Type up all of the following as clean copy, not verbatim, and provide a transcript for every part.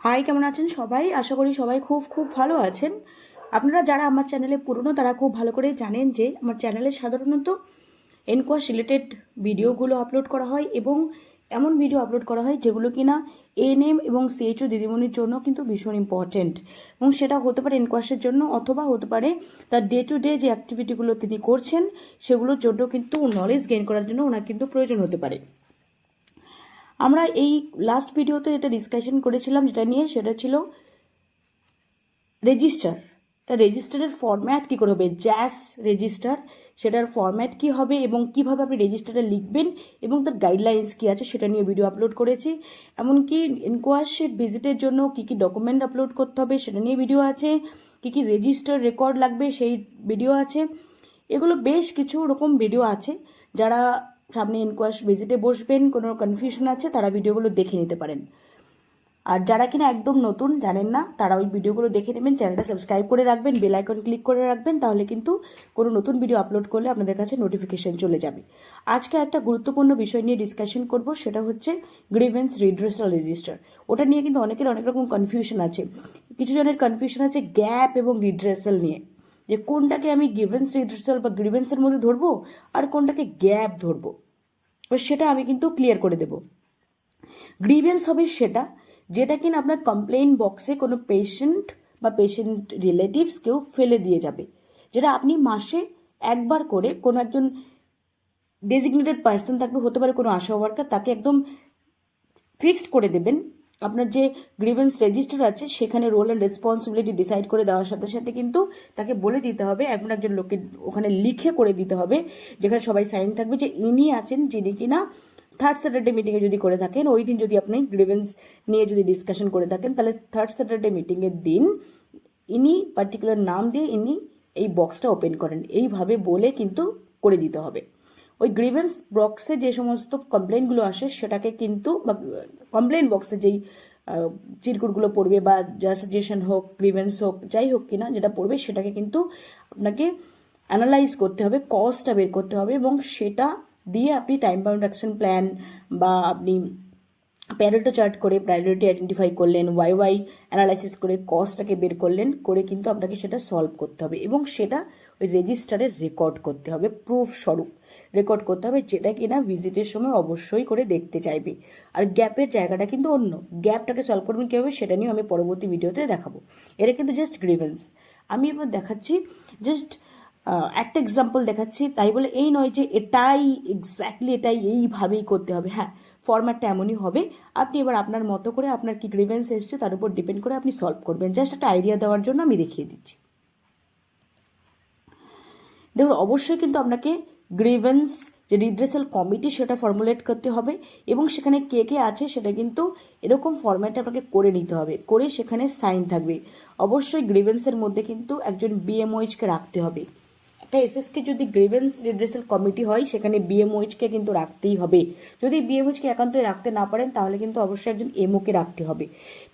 High, কেমন আছেন সবাই? আশা করি সবাই খুব খুব ভালো আছেন। আপনারা যারা আমার চ্যানেলে পুরনো তারা খুব ভালো করে জানেন যে আমার চ্যানেলে সাধারণত এনকোয়াশ রিলেটেড ভিডিওগুলো আপলোড করা হয় এবং এমন ভিডিও আপলোড করা হয় যেগুলো কিনা এএনএম এবং সিএইচও দিদিমণির জন্য কিন্তু ভীষণ ইম্পর্টেন্ট, এবং সেটা হতে পারে এনকোয়াশের জন্য অথবা হতে পারে তার ডে টু ডে যে অ্যাক্টিভিটিগুলো তিনি করছেন সেগুলোর জন্য কিন্তু নলেজ গেইন করার জন্য ওনার কিন্তু প্রয়োজন হতে পারে। আমরা এই লাস্ট ভিডিওতে যেটা ডিসকাশন করেছিলাম যেটা নিয়ে, সেটা ছিল রেজিস্টার। রেজিস্টারের ফরম্যাট কী করে হবে, জ্যাস রেজিস্টার, সেটার ফরম্যাট কী হবে এবং কীভাবে আপনি রেজিস্টারে লিখবেন এবং তার গাইডলাইন্স কী আছে সেটা নিয়ে ভিডিও আপলোড করেছি। এমনকি এনকোয়াশিট ভিজিটের জন্য কী কী ডকুমেন্ট আপলোড করতে হবে সেটা নিয়ে ভিডিও আছে, কী কী রেজিস্টার রেকর্ড লাগবে সেই ভিডিও আছে। এগুলো বেশ কিছু রকম ভিডিও আছে। যারা সামনে এনকোয়াশ ভিজিটে বসবেন, কোনো কনফিউশন আছে, তারা ভিডিওগুলো দেখে নিতে পারেন। আর যারা কিনা একদম নতুন, জানেন না, তারা ওই ভিডিওগুলো দেখে নেবেন, চ্যানেলটা সাবস্ক্রাইব করে রাখবেন, বেল আইকন ক্লিক করে রাখবেন, তাহলে কিন্তু কোনো নতুন ভিডিও আপলোড করলে আপনাদের কাছে নোটিফিকেশন চলে যাবে। আজকে একটা গুরুত্বপূর্ণ বিষয় নিয়ে ডিসকাশন করব, সেটা হচ্ছে গ্রিভেন্স রিড্রেসাল রেজিস্টার। ওটা নিয়ে কিন্তু অনেকের অনেক রকম কনফিউশন আছে। কিছু জনের কনফিউশন আছে গ্যাপ এবং রিড্রেসাল নিয়ে, যে কোনটাকে আমি গ্রিভেন্স রিড্রেসাল বা গ্রিভেন্সের মধ্যে ধরবো আর কোনটাকে গ্যাপ ধরবো, সেটা আমি কিন্তু ক্লিয়ার করে দেব। গ্রিভেন্স হবে সেটা যেটা কিনা আপনার কমপ্লেইন বক্সে কোনো পেশেন্ট বা পেশেন্ট রিলেটিভস কেউ ফেলে দিয়ে যাবে, যেটা আপনি মাসে একবার করে কোনো একজন ডেজিগনেটেড পার্সন থাকবে, হতে পারে কোনো আশা ওয়ার্কার, তাকে একদম ফিক্সড করে দেবেন। আপনার যে গ্রিভেন্স রেজিস্টার আছে সেখানে রোল অ্যান্ড রেসপন্সিবিলিটি ডিসাইড করে দেওয়ার সাথে সাথে কিন্তু তাকে বলে দিতে হবে, এমন একজন লোককে ওখানে লিখে করে দিতে হবে যেখানে সবাই সাইন থাকবে যে ইনি আছেন যিনি কিনা থার্ড স্যাটারডে মিটিংয়ে যদি করে থাকেন, ওই দিন যদি আপনি গ্রিভেন্স নিয়ে যদি ডিসকাশন করে থাকেন, তাহলে থার্ড স্যাটারডে মিটিংয়ের দিন ইনি পার্টিকুলার নাম দিয়ে ইনি এই বক্সটা ওপেন করেন, এইভাবে বলে কিন্তু করে দিতে হবে। ওই গ্রিভেন্স বক্সে যে সমস্ত কমপ্লেনগুলো আসে সেটাকে কিন্তু, বা কমপ্লেন বক্সে যেই চিরকুটগুলো পড়বে বা যা সাজেশন হোক, গ্রিভেন্স হোক, যাই হোক কিনা যেটা পড়বে সেটাকে কিন্তু আপনাকে অ্যানালাইজ করতে হবে, কজটা বের করতে হবে, এবং সেটা দিয়ে আপনি টাইম বাউন্ড অ্যাকশন প্ল্যান বা আপনি প্যারেটো চার্ট করে প্রায়োরিটি আইডেন্টিফাই করলেন, ওয়াই অ্যানালাইসিস করে কজটাকে বের করলেন, করে কিন্তু আপনাকে সেটা সলভ করতে হবে এবং সেটা ওই রেজিস্টারে রেকর্ড করতে হবে, প্রুফ স্বরূপ রেকর্ড করতে হবে, যেটা কিনা ভিজিটের সময় অবশ্যই করে দেখতে চাইবে। আর গ্যাপের জায়গাটা কিন্তু অন্য, গ্যাপটাকে সলভ করবেন কীভাবে সেটা নিয়ে আমি পরবর্তী ভিডিওতে দেখাবো। এটা কিন্তু জাস্ট গ্রিভেন্স। আমি এবার দেখাচ্ছি জাস্ট একটা এক্সাম্পল দেখাচ্ছি, তাই বলে এই নয় যে এটাই এক্স্যাক্টলি এটাই এইভাবেই করতে হবে। হ্যাঁ, ফরম্যাটটা এমনই হবে। আপনি এবার আপনার মতো করে আপনার কি গ্রিভেন্স এসছে তার উপর ডিপেন্ড করে আপনি সলভ করবেন। জাস্ট একটা আইডিয়া দেওয়ার জন্য আমি দেখিয়ে দিচ্ছি। দেখুন, অবশ্যই কিন্তু আপনাকে গ্রিভেন্স যে রিড্রেসাল কমিটি সেটা ফর্মুলেট করতে হবে এবং সেখানে কে কে আছে সেটা কিন্তু এরকম ফরম্যাটে আপনাকে করে নিতে হবে, করে সেখানে সাইন থাকবে। অবশ্যই গ্রিভেন্সের মধ্যে কিন্তু একজন বিএমওইচকে রাখতে হবে। একটা এসএসকে যদি গ্রিভেন্স রিড্রেসাল কমিটি হয় সেখানে বিএমওইচকে কিন্তু রাখতেই হবে। যদি বিএমওইচকে একান্তই রাখতে না পারেন তাহলে কিন্তু অবশ্যই একজন এমওকে রাখতে হবে,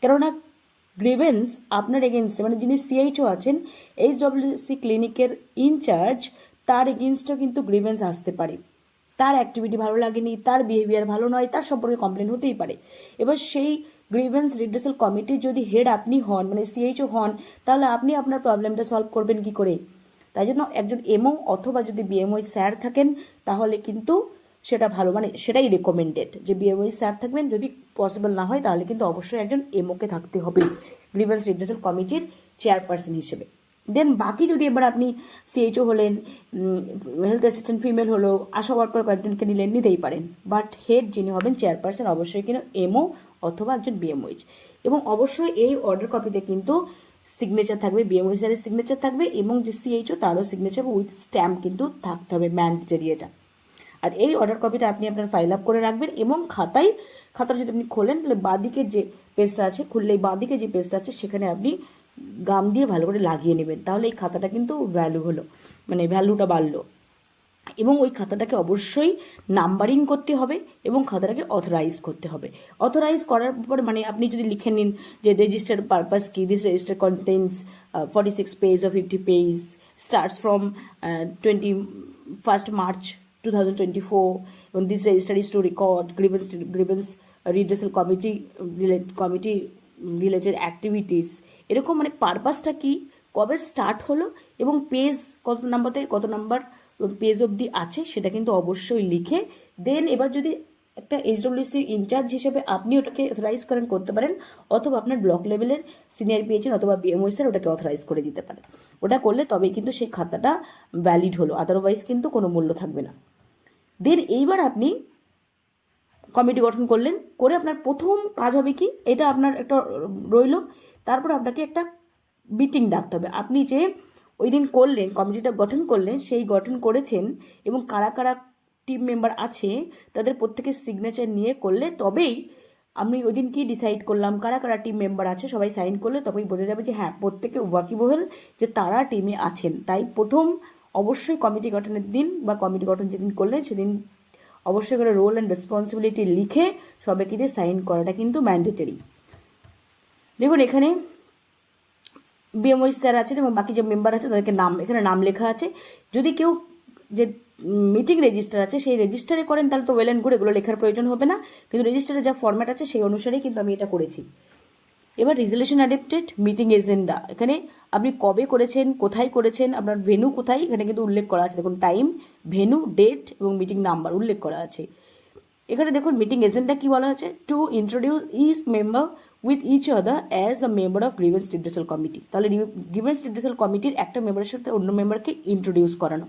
কেননা গ্রিভেন্স আপনার এগেনস্টে, মানে যিনি সিএইচও আছেন, এইচডব্লিউসি ক্লিনিকের ইনচার্জ, তার এগেনস্টেও কিন্তু গ্রিভেন্স আসতে পারে। তার অ্যাক্টিভিটি ভালো লাগেনি, তার বিহেভিয়ার ভালো নয়, তার সম্পর্কে কমপ্লেন হতেই পারে। এবার সেই গ্রিভেন্স রিড্রেসাল কমিটির যদি হেড আপনি হন, মানে সিএইচও হন, তাহলে আপনি আপনার প্রবলেমটা সলভ করবেন কি করে? তাই জন্য একজন এমও অথবা যদি বিএমওই স্যার থাকেন তাহলে কিন্তু সেটা ভালো, মানে সেটাই রেকমেন্ডেড যে বিএমওই স্যার থাকবেন। যদি পসিবল না হয় তাহলে কিন্তু অবশ্যই একজন এমওকে থাকতে হবে গ্রিভেন্স রিড্রেসাল কমিটির চেয়ারপারসন হিসেবে। দেন বাকি যদি এবার আপনি সিএইচও হলেন, হেলথ অ্যাসিস্ট্যান্ট ফিমেল হলো, আশা ওয়ার্কার কয়েকজনকে নিলেন, নিতেই পারেন, বাট হেড যিনি হবেন চেয়ারপারসন অবশ্যই কিন্তু এমও অথবা একজন বিএমওইচ। এবং অবশ্যই এই অর্ডার কপিতে কিন্তু সিগনেচার থাকবে, বিএমওই স্যারের সিগনেচার থাকবে এবং যে সিএইচও তারও সিগনেচার উইথ স্ট্যাম্প কিন্তু থাকতে হবে, ম্যান্ডেটরি এটা। আর এই অর্ডার কপিটা আপনি আপনার ফাইল আপ করে রাখবেন এবং খাতা যদি আপনি খোলেন তাহলে বাঁদিকের যে পেজটা আছে, খুললে বাঁদিকে যে পেজটা আছে সেখানে আপনি গাম দিয়ে ভালো করে লাগিয়ে নেবেন, তাহলে এই খাতাটা কিন্তু ভ্যালু হলো, মানে ভ্যালুটা বাড়লো। এবং ওই খাতাটাকে অবশ্যই নাম্বারিং করতে হবে এবং খাতাটাকে অথরাইজ করতে হবে। অথরাইজ করার পর মানে আপনি যদি লিখে নিন যে রেজিস্টার পারপাস কি, this register contains 46 page or 50 page, starts from 21st March 2024, and this register is to record grievance redressal committee related activities, এরকম মানে পারপাসটা কি, কবে স্টার্ট হলো এবং পেজ কত নাম্বারতে কত নাম্বার পেজ অবধি আছে সেটা কিন্তু অবশ্যই লিখে দেন এবার যদি একটা এইচডব্লিউসির ইনচার্জ হিসেবে আপনি ওটাকে অথরাইজ করতে পারেন, অথবা আপনার ব্লক লেভেলের সিনিয়র পেয়েছেন অথবা বিএমওই স্যার ওটাকে অথরাইজ করে দিতে পারেন। ওটা করলে তবেই কিন্তু সেই খাতাটা ভ্যালিড হলো, আদারওয়াইজ কিন্তু কোনো মূল্য থাকবে না। দেন এইবার আপনি কমিটি গঠন করলেন, করে আপনার প্রথম কাজ হবে কি, এটা আপনার একটা রইল, তারপর আপনাকে একটা মিটিং ডাকতে হবে। আপনি যে ওই দিন করলেন, কমিটিটা গঠন করলেন, সেই গঠন করেছেন এবং কারা কারা টিম মেম্বার আছে তাদের প্রত্যেকের সিগনেচার নিয়ে করলে তবেই আমি ওই দিন কি ডিসাইড করলাম, কারা কারা টিম মেম্বার আছে সবাই সাইন করলে তবেই বোঝা যাবে যে হ্যাঁ প্রত্যেকে ওয়াকিবহল যে তারা টিমে আছেন। তাই প্রথম অবশ্যই কমিটি গঠনের দিন বা কমিটি গঠন যেদিন করলেন সেদিন অবশ্যই করে রোল অ্যান্ড রেসপন্সিবিলিটি লিখে সবাইকে দিয়ে সাইন করাটা কিন্তু ম্যান্ডেটরি। দেখুন এখানে বিএমওই স্যার আছেন এবং বাকি যে মেম্বার আছে তাদেরকে এখানে নাম লেখা আছে। যদি কেউ যে মিটিং রেজিস্টার আছে সেই রেজিস্টারে করেন তাহলে তো ওয়েল অ্যান্ড গুড, এগুলো লেখার প্রয়োজন হবে না, কিন্তু রেজিস্টারে যা ফরম্যাট আছে সেই অনুসারেই কিন্তু আমি এটা করেছি। এবার রেজলিউশন অ্যাডাপ্টেড মিটিং এজেন্ডা, এখানে আপনি কবে করেছেন, কোথায় করেছেন, আপনার ভেন্যু কোথায় এখানে কিন্তু উল্লেখ করা আছে। দেখুন টাইম, ভেন্যু, ডেট এবং মিটিং নাম্বার উল্লেখ করা আছে। এখানে দেখুন মিটিং এজেন্ডা কি বলা হচ্ছে, to introduce each member with each other as the member of grievance redressal committee. তাহলে গ্রিভেন্স রিড্রেসাল কমিটির একটা মেম্বারের সাথে অন্য মেম্বারকে ইন্ট্রোডিউস করানো।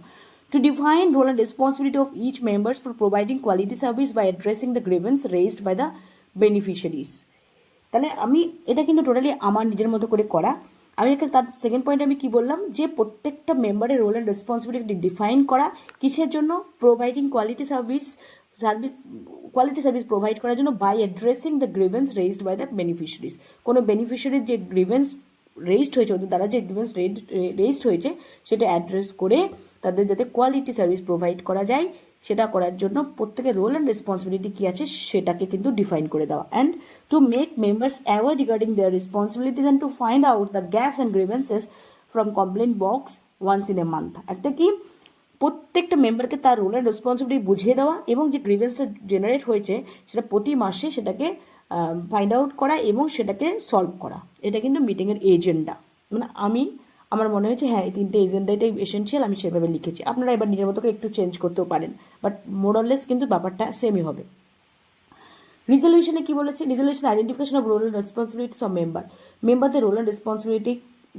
To define role and responsibility of each members for providing quality service by addressing the grievance raised by the beneficiaries. তাহলে আমি এটা কিন্তু টোটালি আমার নিজের মতো করে করা। আমি এখানে তার সেকেন্ড পয়েন্ট আমি কি বললাম, যে প্রত্যেকটা মেম্বারের রোল অ্যান্ড রেসপন্সিবিলিটি ডিফাইন করা, কিসের জন্য, প্রোভাইডিং কোয়ালিটি সার্ভিস প্রোভাইড করার জন্য by addressing the grievance raised by the beneficiaries. কোনো বেনিফিশিয়ারির যে গ্রিভেন্স রেইজড হয়েছে, ওদের দ্বারা যে গ্রিভেন্স রেইজড হয়েছে সেটা অ্যাড্রেস করে তাদের যাতে কোয়ালিটি সার্ভিস প্রোভাইড করা যায় সেটা করার জন্য প্রত্যেকের রোল অ্যান্ড রেসপন্সিবিলিটি কী আছে সেটাকে কিন্তু ডিফাইন করে দেওয়া। And to make members aware regarding their responsibilities and to find out the gaps and grievances from complaint box once in a month. একটা কি, প্রত্যেকটা মেম্বারকে তার রোল অ্যান্ড রেসপন্সিবিলিটি বুঝিয়ে দেওয়া এবং যে গ্রিভেন্সটা জেনারেট হয়েছে সেটা প্রতি মাসে সেটাকে ফাইন্ড আউট করা এবং সেটাকে সলভ করা। এটা কিন্তু মিটিংয়ের এজেন্ডা। মানে আমার মনে হয়েছে হ্যাঁ এই তিনটে এজেন্ডাটাই এসেনশিয়াল, আমি সেভাবে লিখেছি। আপনারা এবার নিজের মতো করে একটু চেঞ্জ করতেও পারেন, বাট মোরলেস কিন্তু ব্যাপারটা সেমই হবে। রিজলিউশনে কি বলেছে, resolution identification of role and responsibilities of মেম্বারদের রোল অ্যান্ড রেসপন্সিবিলিটি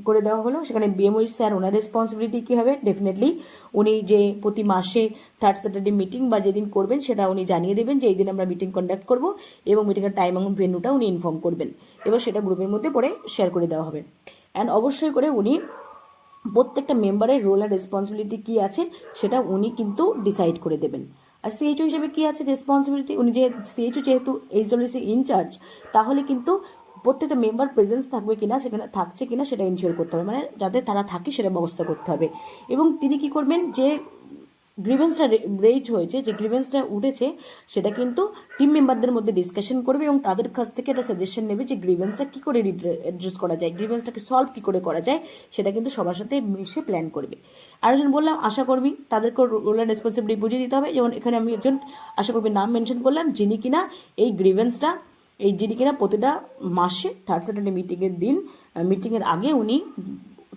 করে দেওয়া হলো। সেখানে বিএমওই স্যার ওনার রেসপন্সিবিলিটি কী হবে, ডেফিনেটলি উনি যে প্রতি মাসে থার্ড স্যাটারডে মিটিং বা যেদিন করবেন সেটা উনি জানিয়ে দেবেন যে এই দিন আমরা মিটিং কন্ডাক্ট করব এবং মিটিংয়ের টাইম এবং ভেন্যুটা উনি ইনফর্ম করবেন। এবার সেটা গ্রুপের মধ্যে পরে শেয়ার করে দেওয়া হবে। অ্যান্ড অবশ্যই করে উনি প্রত্যেকটা মেম্বারের রোল অ্যান্ড রেসপন্সিবিলিটি কী আছে সেটা উনি কিন্তু ডিসাইড করে দেবেন। আর সিএইচও হিসেবে কী আছে রেসপন্সিবিলিটি, উনি যে সিএইচও যেহেতু এইচডব্লিউসি ইনচার্জ, তাহলে কিন্তু প্রত্যেকটা মেম্বার প্রেজেন্স থাকবে কিনা, সেখানে থাকছে কিনা সেটা ইনশিওর করতে হবে, মানে যাতে তারা থাকে সেটা ব্যবস্থা করতে হবে। এবং তিনি কি করবেন, যে গ্রিভেন্সটা রেজ হয়েছে, যে গ্রিভেন্সটা উঠেছে সেটা কিন্তু টিম মেম্বারদের মধ্যে ডিসকাশন করবে এবং তাদের কাছ থেকে একটা সাজেশন নেবে যে গ্রিভেন্সটা কী করে অ্যাড্রেস করা যায়, গ্রিভেন্সটাকে সলভ কী করে করা যায়, সেটা কিন্তু সবার সাথে মিশে প্ল্যান করবে। আরেকজন বললাম আশাকর্মী, তাদেরকেও রোল অ্যান্ড রেসপন্সিবিলিটি বুঝিয়ে দিতে হবে। যেমন এখানে আমি একজন আশাকর্মীর নাম মেনশন করলাম যিনি কিনা প্রতিটা মাসে থার্ড স্যাটারডে মিটিংয়ের দিন, মিটিংয়ের আগে উনি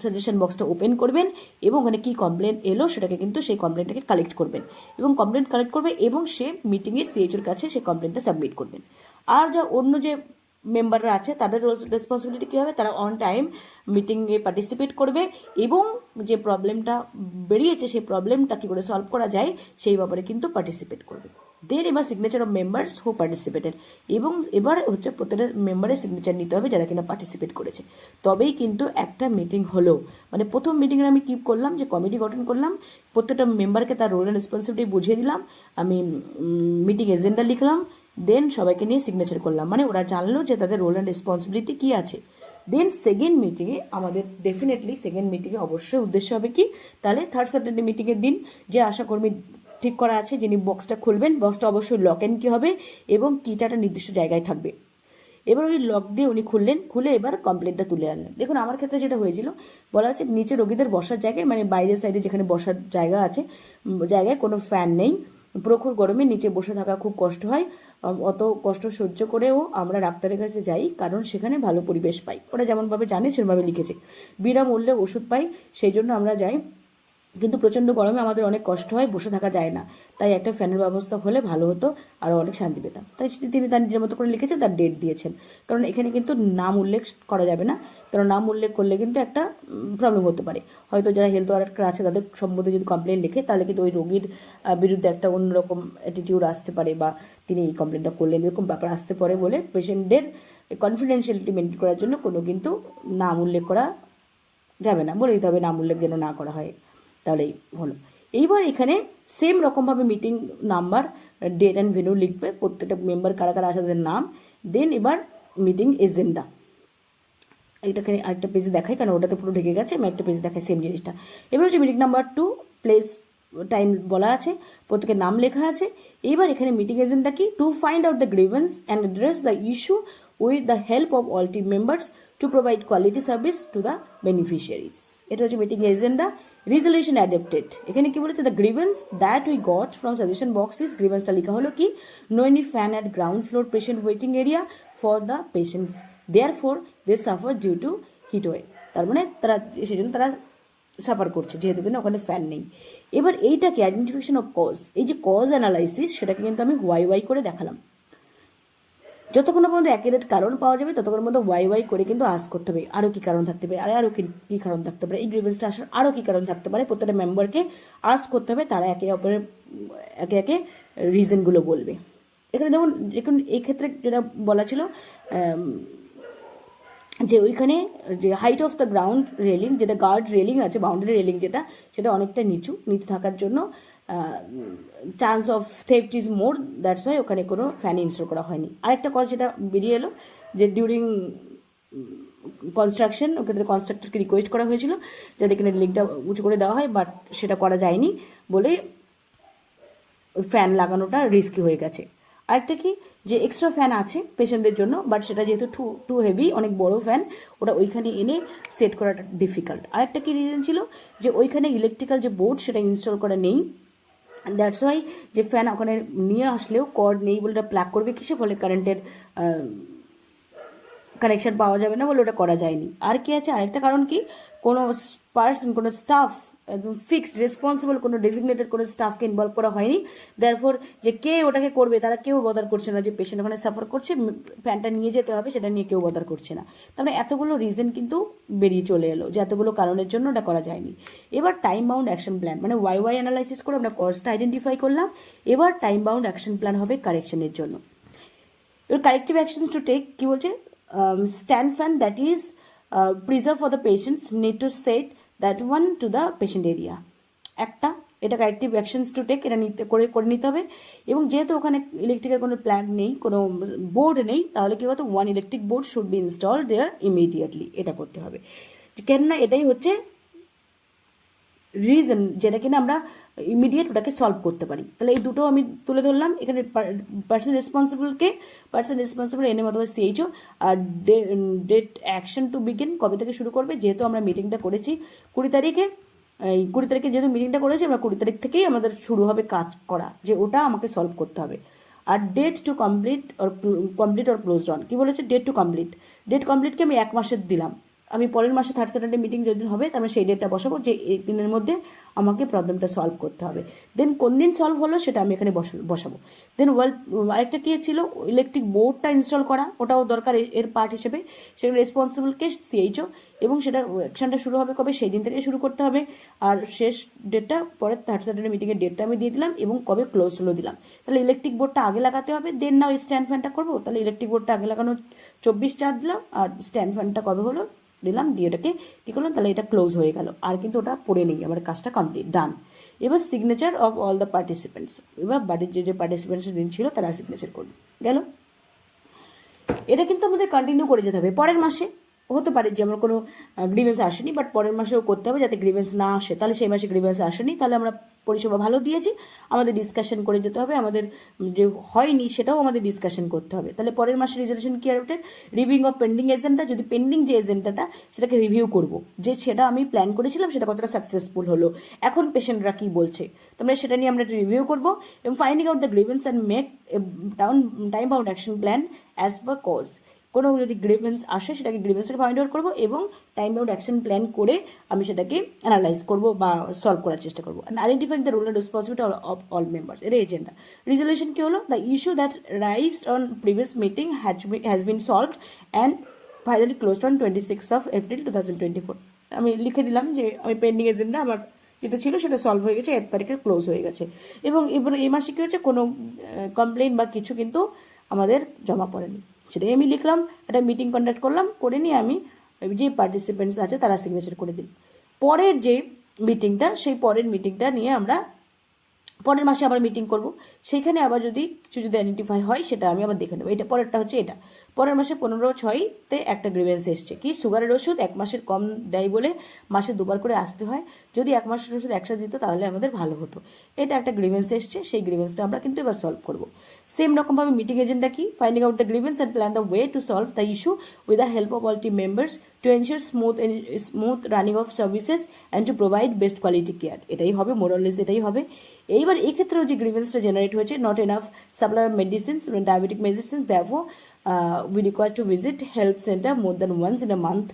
সাজেশন বক্সটা ওপেন করবেন এবং ওখানে কী কমপ্লেন এলো সেটাকে কিন্তু সেই কমপ্লেনটাকে কালেক্ট করবেন এবং কমপ্লেন কালেক্ট করবে এবং সে মিটিংয়ের সিএইচওর কাছে সেই কমপ্লেনটা সাবমিট করবেন। আর যা অন্য যে মেম্বাররা আছে তাদের রেসপন্সিবিলিটি কী হবে, তারা অন টাইম মিটিংয়ে পার্টিসিপেট করবে এবং যে প্রবলেমটা বেরিয়েছে সেই প্রবলেমটা কী করে সলভ করা যায় সেই ব্যাপারে কিন্তু পার্টিসিপেট করবে। দেন এবার signature of members who participated, এবং এবার হচ্ছে প্রত্যেকটা মেম্বারের সিগনেচার নিতে হবে যারা কিনা পার্টিসিপেট করেছে, তবেই কিন্তু একটা মিটিং হলো। মানে প্রথম মিটিংয়ে আমি কী করলাম, যে কমিটি গঠন করলাম, প্রত্যেকটা মেম্বারকে তার রোল অ্যান্ড রেসপন্সিবিলিটি বুঝিয়ে দিলাম, আমি মিটিং এজেন্ডা লিখলাম, দেন সবাইকে নিয়ে সিগনেচার করলাম, মানে ওরা জানলো যে তাদের রোল অ্যান্ড রেসপন্সিবিলিটি কী আছে। দেন সেকেন্ড মিটিংয়ে আমাদের ডেফিনেটলি অবশ্যই উদ্দেশ্য হবে কি, তাহলে থার্ড স্যাটারডে মিটিংয়ের দিন যে আশাকর্মী ঠিক করা আছে যিনি বক্সটা খুলবেন, বক্সটা অবশ্যই লক অ্যান্ড কি হবে এবং কিটা একটা নির্দিষ্ট জায়গায় থাকবে। এবার ওই লক দিয়ে উনি খুলে এবার কমপ্লেনটা তুলে আনলেন। দেখুন আমার ক্ষেত্রে যেটা হয়েছিল, বলা আছে নিচে রোগীদের বসার জায়গায়, মানে বাইরের সাইডে যেখানে বসার জায়গা আছে, জায়গায় কোনো ফ্যান নেই প্রখর গরমে নিচে বসে থাকা খুব কষ্ট হয়। অত কষ্ট সহ্য করেও আমরা ডাক্তারের কাছে যাই, কারণ সেখানে ভালো পরিবেশ পাই। ওরা যেমনভাবে জানে সেরকমভাবে লিখেছে, বিনামূল্যে ওষুধ পাই, সেই জন্য আমরা যাই। কিন্তু প্রচণ্ড গরমে আমাদের অনেক কষ্ট হয়, বসে থাকা যায় না, তাই একটা ফ্যানের ব্যবস্থা হলে ভালো হতো, আরও অনেক শান্তি পেতাম। তাই তিনি তার নিজের মতো করে লিখেছেন, তার ডেট দিয়েছেন। কারণ এখানে কিন্তু নাম উল্লেখ করা যাবে না, কারণ নাম উল্লেখ করলে কিন্তু একটা প্রবলেম হতে পারে। হয়তো যারা হেলথ ওয়ার্কার আছে তাদের সম্বন্ধে যদি কমপ্লেন লেখে, তাহলে কিন্তু ওই রোগীর বিরুদ্ধে একটা অন্যরকম অ্যাটিটিউড আসতে পারে, বা তিনি এই কমপ্লেনটা করলেন এরকম ব্যাপার আসতে পারে বলে পেশেন্টদের কনফিডেন্সিয়ালিটি মেনটেন করার জন্য কোনো কিন্তু নাম উল্লেখ করা যাবে না, বলে দিতে হবে নাম উল্লেখ যেন না করা হয়, তাহলেই হলো। এইবার এখানে সেম রকমভাবে meeting number, date and venue লিখবে, প্রত্যেকটা মেম্বার কারা কারা আছে তাদের নাম। দেন এবার মিটিং এজেন্ডা, এইটাখানে আরেকটা পেজ দেখাই, কারণ ওটাতে পুরো ঢেকে গেছে, আমি একটা পেজ দেখাই সেম জিনিসটা। এবার হচ্ছে মিটিং নাম্বার 2, প্লেস টাইম বলা আছে, প্রত্যেকের নাম লেখা আছে। এবার এখানে মিটিং এজেন্ডা কি, to find out the grievance and address the issue with the help of all team members to provide quality service to the beneficiaries. এটা হচ্ছে মিটিং এজেন্ডা। রিজলিউশন অ্যাডাপ্টেড, এখানে কি বলেছে, the grievance that we got from suggestion boxes, গ্রিভেন্সটা লেখা হলো কি, no any fan at ground floor patient waiting area for the patients, therefore they suffer due to heat wave. তার মানে তারা সেই জন্য তারা সাফার করছে, যেহেতু কিনা ওখানে ফ্যান নেই। এবার এইটাকে আইডেন্টিফিকেশন অফ কজ, এই যে কজ অ্যানালাইসিস, সেটাকে কিন্তু আমি ওয়াই করে দেখালাম। যতক্ষণ পর্যন্ত অ্যাকুরেট কারণ পাওয়া যাবে ততক্ষণ মধ্যে ওয়াই করে কিন্তু আস করতে হবে, আরও কী কারণ থাকতে পারে, আরও কী কারণ থাকতে পারে, এই গ্রিভেন্সটা আসার আরও কী কারণ থাকতে পারে, প্রত্যেকটা মেম্বারকে আস করতে হবে, তারা একে অপরের একে একে রিজনগুলো বলবে। এখানে দেখুন এই ক্ষেত্রে যেটা বলা ছিল যে ওইখানে যে height of the ground railing, যেটা গার্ড রেলিং আছে, বাউন্ডারি রেলিং যেটা, সেটা অনেকটা নিচু থাকার জন্য chance of theft is more, that's why ওখানে কোনো ফ্যান ইনস্টল করা হয়নি। আরেকটা কথা যেটা বেরিয়ে এলো, যে ডিউরিং কনস্ট্রাকশন ওক্ষেত্রে কনস্ট্রাক্টরকে রিকোয়েস্ট করা হয়েছিল যাতে এখানে লেগটা উঁচু করে দেওয়া হয়, বাট সেটা করা যায়নি বলে ফ্যান লাগানোটা রিস্কি হয়ে গেছে। আরেকটা কি, যে এক্সট্রা ফ্যান আছে পেশেন্টদের জন্য, বাট সেটা যেহেতু টু হেভি, অনেক বড় ফ্যান, ওটা ওইখানে এনে সেট করাটা ডিফিকাল্ট। আরেকটা কি রিজন ছিল, যে ওইখানে ইলেকট্রিক্যাল যে বোর্ড সেটা ইনস্টল করা নেই, দ্যাটস ওয়াই যে ফ্যান ওখানে নিয়ে আসলেও কর্ড নেই বলে ওটা প্লাগ করবে কিসে, ফলে কারেন্টের কানেকশান পাওয়া যাবে না বলে ওটা করা যায়নি। আর কি আছে, আরেকটা কারণ কি, কোনো পার্সন, কোনো স্টাফ একদম ফিক্সড রেসপন্সিবল কোনো ডেজিগনেটেড কোনো স্টাফকে ইনভলভ করা হয়নি, দেয়ারফর যে কে ওটাকে করবে তারা কেউ বদার করছে না, যে পেশেন্ট ওখানে সাফার করছে, ফ্যানটা নিয়ে যেতে হবে সেটা নিয়ে কেউ বদার করছে না। তারপরে এতগুলো রিজন কিন্তু বেরিয়ে চলে এলো যে এতগুলো কারণের জন্য ওটা করা যায়নি। এবার টাইম বাউন্ড অ্যাকশন প্ল্যান, মানে ওয়াই অ্যানালাইসিস করে আমরা কজটা আইডেন্টিফাই করলাম, এবার টাইম বাউন্ড অ্যাকশন প্ল্যান হবে কারেকশনের জন্য। এবার কারেক্টিভ অ্যাকশনস টু টেক কি বলছে, stand fan that is preserve for the patients need to set that one to the patient area, একটা এটা কারেক্টিভ অ্যাকশনস টু টেক, এটা করে নিতে হবে। এবং যেহেতু ওখানে ইলেকট্রিকের কোনো প্ল্যাগ নেই, কোনো বোর্ড নেই, তাহলে কী হতো, one electric board should be install there immediately, এটা করতে হবে। কেননা এটাই হচ্ছে রিজন যেটা কিনা আমরা ইমিডিয়েট ওটাকে সলভ করতে পারি। তাহলে এই দুটো আমি তুলে ধরলাম। এখানে পার্সন রেসপন্সিবল এনএম অথবা সিএইচও, আর ডেট অ্যাকশন টু বিগিন, কবে থেকে শুরু করবে, যেহেতু আমরা মিটিংটা করেছি 20 তারিখে, এই 20 তারিখে যেহেতু মিটিংটা করেছি আমরা 20 তারিখ থেকেই আমাদের শুরু হবে কাজ করা, যে ওটা আমাকে সলভ করতে হবে। আর date to complete or close on, কী বলেছে, ডেট কমপ্লিটকে আমি 1 মাসের দিলাম, আমি পরের মাসে 3rd স্যাটারডে মিটিং যেদিন হবে তাহলে সেই ডেটটা বসাবো, যে এই দিনের মধ্যে আমাকে প্রবলেমটা সলভ করতে হবে। দেন কোন দিন সলভ হলো সেটা আমি এখানে বসাবো। দেন আরেকটা কী ছিল, ইলেকট্রিক বোর্ডটা ইনস্টল করা, ওটাও দরকার এর পার্ট হিসেবে, সেটা রেসপন্সিবলকে সিএইচও, এবং সেটা অ্যাকশনটা শুরু হবে কবে, সেই দিন থেকে শুরু করতে হবে। আর শেষ ডেটটা পরের 3rd স্যাটারডে মিটিংয়ের ডেটটা আমি দিয়ে দিলাম, এবং কবে ক্লোজ হলো দিলাম। তাহলে ইলেকট্রিক বোর্ডটা আগে লাগাতে হবে, দেন না ওই স্ট্যান্ড ফ্যানটা করবো। তাহলে ইলেকট্রিক বোর্ডটা আগে লাগানো 24/4 দিলাম, আর স্ট্যান্ড ফ্যানটা কবে হলো দিলাম, দিয়ে ওটাকে কী করলাম, তাহলে এটা ক্লোজ হয়ে গেল, আর কিন্তু ওটা পড়ে নেই, আমার কাজটা কমপ্লিট, ডান। এবার signature of all the participants, এবার বাড়ির যে পার্টিসিপেন্টসের দিন ছিল তারা সিগনেচার করবে, গেল। এটা কিন্তু আমাদের কন্টিনিউ করে যেতে হবে। পরের মাসে হতে পারে যে আমার কোনো গ্রিভেন্স আসেনি, বাট পরের মাসেও করতে হবে, যাতে গ্রিভেন্স না আসে, তাহলে সেই মাসে গ্রিভেন্স আসেনি, তাহলে আমরা পরিষেবা ভালো দিয়েছি, আমাদের ডিসকাশন করে যেতে হবে, আমাদের যে হয়নি সেটাও আমাদের ডিসকাশন করতে হবে। তাহলে পরের মাসে রেজলিউশন কি update, reviewing of pending agenda, যদি পেন্ডিং যে এজেন্ডাটা সেটাকে রিভিউ করব, যে সেটা আমি প্ল্যান করেছিলাম সেটা কতটা সাকসেসফুল হলো, এখন পেশেন্টরা কী বলছে, তোমরা সেটা নিয়ে আমরা রিভিউ করবো, এবং finding out the grievance and make time bound action plan as per cause. কোনো যদি গ্রিভেন্স আসে সেটাকে গ্রিভেন্সটাকে ফাইন্ড আউট করবো এবং টাইম বাউন্ড অ্যাকশন প্ল্যান করে আমি সেটাকে অ্যানালাইজ করবো বা সলভ করার চেষ্টা করবো। And identifying the role and responsibility of all members, এটা এজেন্ডা। রেজলিউশন কী হলো, the issue that raised on previous meeting has been solved and finally closed on 26 April 2024। আমি লিখে দিলাম যে আমি পেন্ডিং এজেন্ডা আমার যেটা ছিল সেটা সলভ হয়ে গেছে, 1 তারিখে ক্লোজ হয়ে গেছে। এবং এবার এই মাসে কী হচ্ছে, কোনো কমপ্লেন বা কিছু কিন্তু আমাদের জমা পড়েনি, সেটাই আমি লিখলাম। একটা মিটিং কন্ডাক্ট করলাম, করে নিয়ে আমি যে পার্টিসিপেন্টস আছে তারা সিগনেচার করে দিন। পরের যে মিটিংটা, সেই পরের মিটিংটা নিয়ে আমরা পরের মাসে আবার মিটিং করব, সেইখানে আবার যদি কিছু যদি আইডেন্টিফাই হয় সেটা আমি আবার দেখে নেবো। এটা পরেরটা হচ্ছে এটা, পরের মাসে 15/6 একটা গ্রিভেন্স এসছে কি, সুগারের ওষুধ 1 মাসের কম দেয় বলে মাসে 2বার করে আসতে হয়, যদি 1 মাসের ওষুধ একসাথে দিত তাহলে আমাদের ভালো হতো। এটা একটা গ্রিভেন্স এসছে, সেই গ্রিভেন্সটা আমরা কিন্তু এবার সলভ করব। সেম রকমভাবে মিটিং এজেন্ডা কি, finding out the grievance and plan the way to solve the issue with the help of all team members to ensure smooth running of services and to provide best quality care. এটাই হবে, মোরালেস এটাই হবে। এইবার এই ক্ষেত্রেও যে গ্রিভেন্সটা generate হয়েছে, not enough supply of medicines, diabetic medicines, therefore we require to visit health center more than once in a month,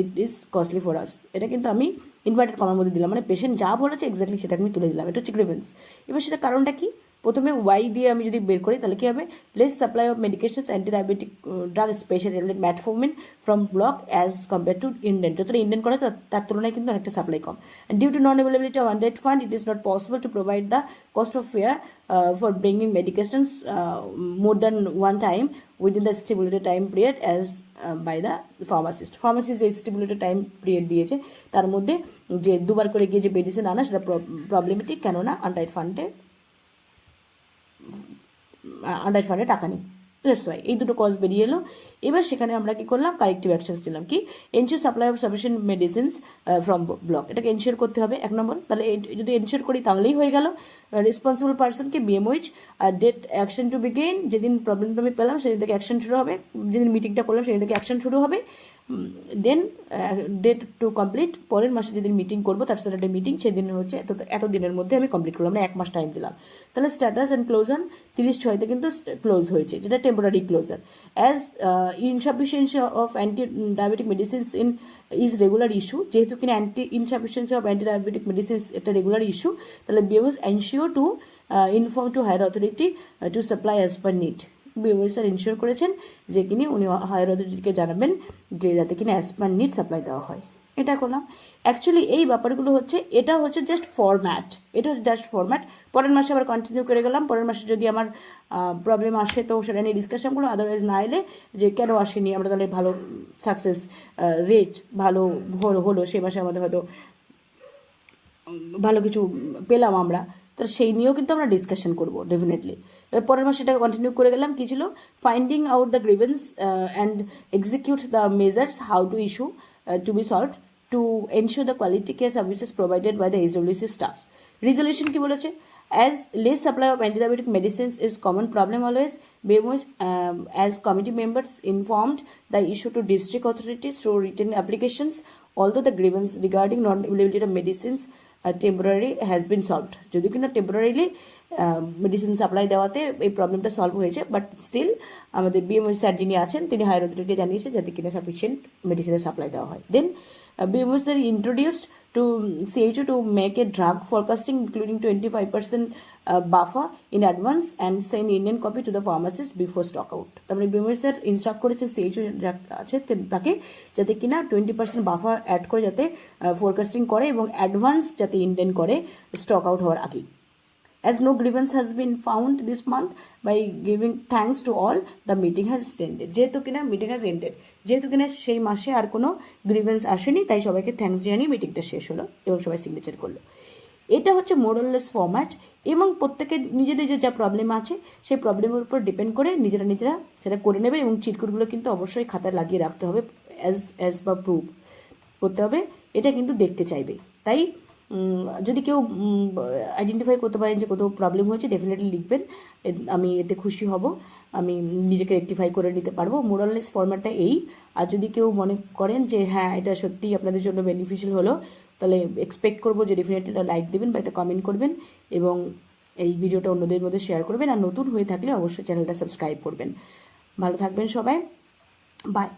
it is costly for us। এটা কিন্তু আমি ইনভার্টেড কমার মধ্যে দিলাম, মানে পেশেন্ট যা বলেছে এক্স্যাক্টলি সেটা আমি তুলে দিলাম, এটা হচ্ছে গ্রিভেন্স। এবার সেটা কারণটা কি, প্রথমে ওয়াই দিয়ে আমি যদি বের করি তাহলে কী হবে, less supply of medications anti diabetic drug specially metformin from block as compare to indent, যতটা ইন্ডেন্ট করে তার তুলনায় কিন্তু অনেকটা সাপ্লাই কম। And due to non availability of untied fund it is not possible to provide the cost of fare for bringing medications more than one time within the stipulated time period as by the pharmacist। Pharmacist যে stipulated time period দিয়েছে তার মধ্যে যে 2বার করে গিয়ে যে medicine আনা সেটা প্রবলেমেটিক, কেননা আনডাইড ফান্ডে টাকা নেই, দ্যাটস ওয়াই। এই দুটো কজ বেরিয়ে এলো। এবার সেখানে আমরা কি করলাম, কারেক্টিভ অ্যাকশনস নিলাম কি, ensure supply of sufficient medicines from block, এটাকে এনশিওর করতে হবে 1 নম্বর। তাহলে যদি এনশিওর করি তাহলেই হয়ে গেল। রেসপন্সিবল পার্সনকে BMOH date action to begin, যেদিন প্রবলেমটা আমি পেলাম সেদিন থেকে অ্যাকশন শুরু হবে, যেদিন মিটিংটা করলাম সেদিন থেকে অ্যাকশন শুরু হবে। দেন ডেট টু কমপ্লিট, পরের মাসে যেদিন মিটিং করবো তার সাথে মিটিং, সেদিন হচ্ছে এত দিনের মধ্যে আমি কমপ্লিট করলাম, না 1 মাস টাইম দিলাম। তাহলে স্ট্যাটাস অ্যান্ড ক্লোজার 30/6 কিন্তু ক্লোজ হয়েছে, যেটা temporary closure. As insufficiency of anti diabetic medicines is regular issue, যেহেতু কিনা insufficiency of anti diabetic medicines এটা রেগুলার ইস্যু, তাহলে BMOH ensure to inform to higher authority to supply as per need. BMOH sir ensure করেছেন যে উনি higher অথরিটিকে জানাবেন যে যাতে কিনা অ্যাজ পার নিড সাপ্লাই দেওয়া হয়। এটা করলাম। অ্যাকচুয়ালি এই ব্যাপারগুলো হচ্ছে, এটা হচ্ছে জাস্ট ফরম্যাট, এটা জাস্ট ফরম্যাট। পরের মাসে আবার কন্টিনিউ করে গেলাম, পরের মাসে যদি আমার প্রবলেম আসে তো সেটা নিয়ে ডিসকাশন করলাম, আদারওয়াইজ না এলে যে কেন আসেনি, আমরা তাহলে ভালো সাকসেস রেট ভালো হলো, সেই মাসে আমাদের হয়তো ভালো কিছু পেলাম আমরা, তো সেই নিয়েও কিন্তু আমরা ডিসকাশন করবো ডেফিনেটলি। পরের মাসে সেটাকে কন্টিনিউ করে গেলাম, কী ছিল, finding out the grievance and execute the measures how to issue to be solved to ensure the quality care services provided by the SWC staff. Resolution কি বলেছে, as less supply of antidiabetic medicines is common problem always, BMOH as committee members informed the issue to district authorities through written applications, although the grievance regarding non-availability of medicines temporary has been solved। যদি কিনা temporarily medicine supply দেওয়াতে এই প্রবলেমটা solve হয়েছে, but still আমাদের BMOH sir যিনি আছেন তিনি হায়ার অথরিটিকে জানিয়েছে যাতে কিনা সাফিসিয়েন্ট মেডিসিনের সাপ্লাই দেওয়া হয়। দেন BMOH sir introduced to CHO to make a drug forecasting including 25% buffer in advance and send Indian copy to the pharmacist before stock out। তারপরে BMOH স্যার ইনস্ট্রাক্ট করেছে CHO আছে তাকে যাতে কিনা 20% বাফার অ্যাড করে যাতে ফোরকাস্টিং করে এবং অ্যাডভান্স যাতে ইন্ডেন্ট করে স্টক আউট হওয়ার আগেই। As no grievance has been found this month, by giving thanks to all, the meeting has ended। যেহেতু কিনা মিটিং হ্যাজ এন্ডেড, যেহেতু কিনা সেই মাসে আর কোনো গ্রিভেন্স আসেনি, তাই সবাইকে থ্যাঙ্কস জানিয়ে মিটিংটা শেষ হলো এবং সবাই সিগনেচার করলো। এটা হচ্ছে মোরাললেস ফরম্যাট, এবং প্রত্যেকের নিজের নিজের যা প্রবলেম আছে সেই প্রবলেমের উপর ডিপেন্ড করে নিজেরা সেটা করে নেবে, এবং চিরকুটগুলো কিন্তু অবশ্যই খাতায় লাগিয়ে রাখতে হবে, অ্যাজ বা প্রুফ করতে হবে, এটা কিন্তু দেখতে চাইবে। তাই যদি কেউ আইডেন্টিফাই করতে পারেন যে কোথাও প্রবলেম হয়েছে, ডেফিনেটলি লিখবেন, আমি এতে খুশি হব, আমি নিজেকে রেকটিফাই করে নিতে পারবো। মোরাললেস ফরম্যাটটা এই। আর যদি কেউ মনে করেন যে হ্যাঁ এটা সত্যিই আপনাদের জন্য বেনিফিশিয়াল হলো, তাহলে এক্সপেক্ট করবো যে ডেফিনেটলি একটা লাইক দেবেন বা একটা কমেন্ট করবেন এবং এই ভিডিওটা অন্যদের মধ্যে শেয়ার করবেন। আর নতুন হয়ে থাকলে অবশ্যই চ্যানেলটা সাবস্ক্রাইব করবেন। ভালো থাকবেন সবাই, বাই।